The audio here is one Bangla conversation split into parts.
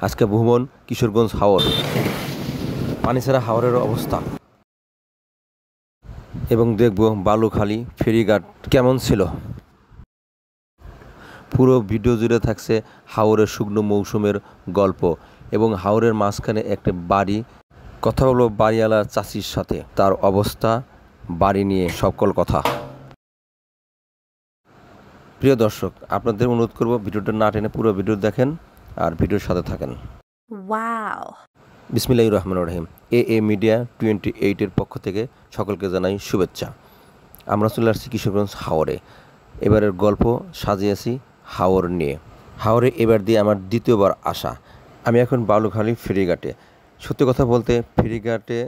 আজকে ভ্রমণ কিশোরগঞ্জ হাওর, পানিছাড়া হাওরের অবস্থা এবং দেখব বালুখালী ফেরিঘাট কেমন ছিল। পুরো ভিডিও জুড়ে থাকছে হাওরের শুকনো মৌসুমের গল্প এবং হাওরের মাঝখানে একটা বাড়ি। কথা হলো বাড়িওয়ালা চাচির সাথে, তার অবস্থা, বাড়ি নিয়ে সকল কথা। প্রিয় দর্শক, আপনাদের অনুরোধ করব ভিডিওটা না টেনে পুরো ভিডিও দেখেন আর ভিডিওর সাথে থাকেন। ওয়াও। বিসমিল্লাহির রহমানির রহিম। এ মিডিয়া 28-এর পক্ষ থেকে সকলকে জানাই শুভেচ্ছা। আমরা চলে আসছি কিশোরগঞ্জ হাওরে। এবারের গল্প সাজিয়েছি হাওর নিয়ে। হাওরে এবার দিয়ে আমার দ্বিতীয়বার আসা। আমি এখন বালুখালী ফেরিঘাটে। সত্যি কথা বলতে ফেরিঘাটে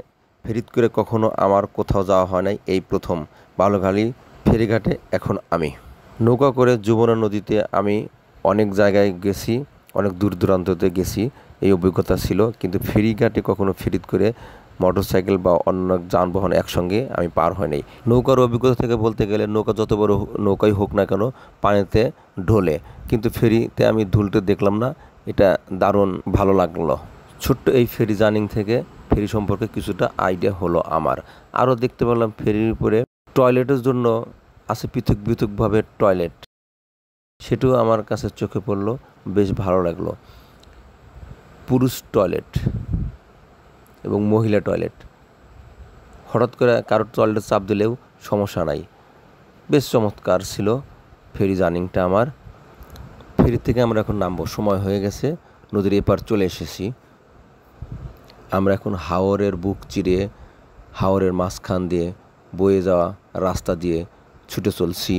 ফেরিত করে কখনো আমার কোথাও যাওয়া হয় নাই, এই প্রথম বালুখালী ফেরিঘাটে এখন আমি। নৌকা করে যমুনা নদীতে আমি অনেক জায়গায় গেছি, অনেক দূর দূরান্ততে গেছি, এই অভিজ্ঞতা ছিল, কিন্তু ফেরিঘাটে কখনো ফেরিত করে মোটরসাইকেল বা অন্য যানবাহন একসঙ্গে আমি পার হয় নাই। নৌকার অভিজ্ঞতা থেকে বলতে গেলে নৌকা যত বড় নৌকাই হোক না কেন পানিতে ঢোলে, কিন্তু ফেরিতে আমি ঢুলতে দেখলাম না। এটা দারুণ ভালো লাগলো। ছোট্ট এই ফেরি জার্নিং থেকে ফেরি সম্পর্কে কিছুটা আইডিয়া হলো আমার। আরও দেখতে পেলাম ফেরির উপরে টয়লেটের জন্য আছে পৃথকভাবে টয়লেট, সেটাও আমার কাছে চোখে পড়লো, বেশ ভালো লাগলো। পুরুষ টয়লেট এবং মহিলা টয়লেট, হঠাৎ করে কারোর টয়লেটে চাপ দিলেও সমস্যা নাই। বেশ চমৎকার ছিল ফেরি জার্নিংটা আমার। ফেরি থেকে আমরা এখন নামবো, সময় হয়ে গেছে, নদীর এপার চলে এসেছি। আমরা এখন হাওরের বুক চিরে হাওরের মাঝখান দিয়ে বয়ে যাওয়া রাস্তা দিয়ে ছুটে চলছি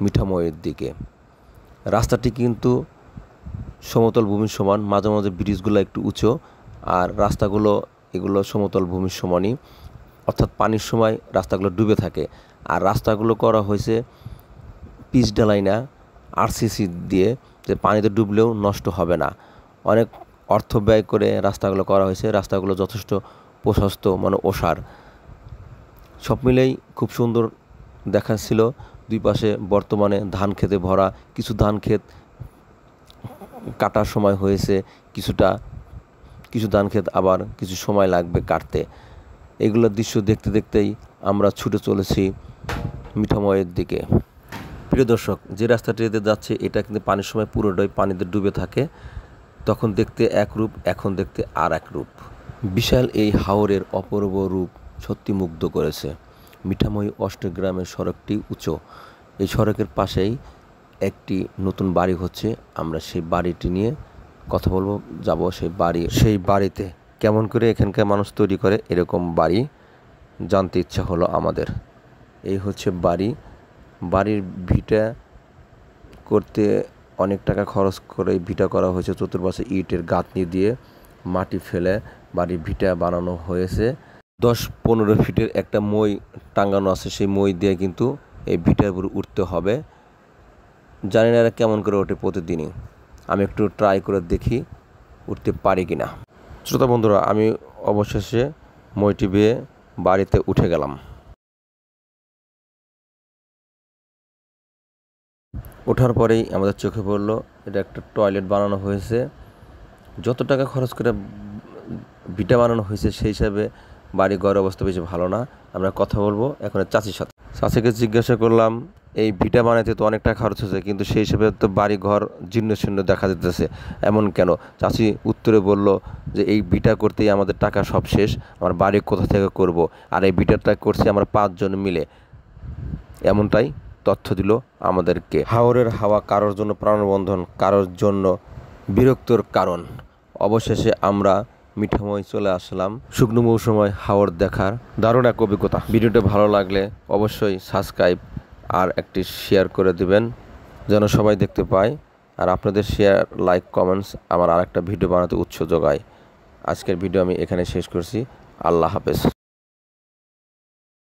মিঠামইয়ের দিকে। রাস্তাটি কিন্তু সমতল ভূমির সমান, মাঝে মাঝে ব্রিজগুলো একটু উঁচু, আর রাস্তাগুলো এগুলো সমতল ভূমির সমানই, অর্থাৎ পানির সময় রাস্তাগুলো ডুবে থাকে। আর রাস্তাগুলো করা হয়েছে পিচ ঢালাই না, আরসিসি দিয়ে, যে পানিতে ডুবলেও নষ্ট হবে না। অনেক অর্থ ব্যয় করে রাস্তাগুলো করা হয়েছে। রাস্তাগুলো যথেষ্ট প্রশস্ত, মানে ওসার, সব মিলেই খুব সুন্দর দেখাচ্ছিল। দুই পাশে বর্তমানে ধান খেতে ভরা, কিছু ধান ক্ষেত কাটার সময় হয়েছে, কিছু ধান ক্ষেত আবার কিছু সময় লাগবে কাটতে। এগুলোর দৃশ্য দেখতে দেখতেই আমরা ছুটে চলেছি মিঠামইয়ের দিকে। প্রিয় দর্শক, যে রাস্তাটিতে যাচ্ছে এটা কিন্তু পানির সময় পুরোটাই পানিতে ডুবে থাকে, তখন দেখতে এক রূপ, এখন দেখতে আর এক রূপ। বিশাল এই হাওরের অপূর্ব রূপ সত্যি মুগ্ধ করেছে। মিঠামই অষ্টগ্রামের সড়কটি উঁচু, এই সড়কের পাশেই একটি নতুন বাড়ি হচ্ছে। আমরা সেই বাড়িটি নিয়ে কথা বলবো, যাব সেই বাড়িতে কেমন করে এখানকার মানুষ তৈরি করে এরকম বাড়ি জানতে ইচ্ছা হলো আমাদের। এই হচ্ছে বাড়ির ভিটা করতে অনেক টাকা খরচ করে ভিটা করা হয়েছে। চতুর্পাশে ইটের গাঁথনি দিয়ে মাটি ফেলে বাড়ির ভিটা বানানো হয়েছে। 10-15 ফিটের একটা মই টাঙানো আছে, সেই মই দিয়ে কিন্তু এই ভিটার উপর উঠতে হবে। জানি না এরা কেমন করে ওঠে প্রতিদিনই, আমি একটু ট্রাই করে দেখি উঠতে পারি কিনা। শ্রোতা বন্ধুরা, আমি অবশেষে মইটি বেয়ে বাড়িতে উঠে গেলাম। ওঠার পরেই আমাদের চোখে পড়লো এটা একটা টয়লেট বানানো হয়েছে। যত টাকা খরচ করে ভিটা বানানো হয়েছে সেই হিসাবে বাড়ি ঘর অবস্থা বেশি ভালো না। আমরা কথা বলবো এখন চাচির সাথে। চাচিকে জিজ্ঞাসা করলাম, এই ভিটা বানাইতে তো অনেক টাকা খরচ হয়েছে, কিন্তু সেই হিসাবে তো বাড়ি ঘর জীর্ণ শীর্ণ দেখা যেতেছে, এমন কেন? চাচি উত্তরে বলল যে এই ভিটা করতেই আমাদের টাকা সব শেষ, আমার বাড়ি কোথা থেকে করব, আর এই ভিটাটা করছি আমরা 5 জন মিলে। এমনটাই তথ্য দিল আমাদেরকে। হাওরের হাওয়া কারোর জন্য প্রাণবন্ধন, কারোর জন্য বিরক্তর কারণ। অবশেষে আমরা মিঠামই চলে আসলাম শুকনো মৌসুমে হাওর দেখার দারুণ এক অভিজ্ঞতা। ভিডিওটা ভালো লাগলে অবশ্যই সাবস্ক্রাইব আর একটি শেয়ার করে দিবেন যেন সবাই দেখতে পায়। আর আপনাদের শেয়ার, লাইক, কমেন্টস আমার আরেকটা ভিডিও বানাতে উৎসাহ যোগায়। আজকের ভিডিও আমি এখানে শেষ করছি। আল্লাহ হাফেজ।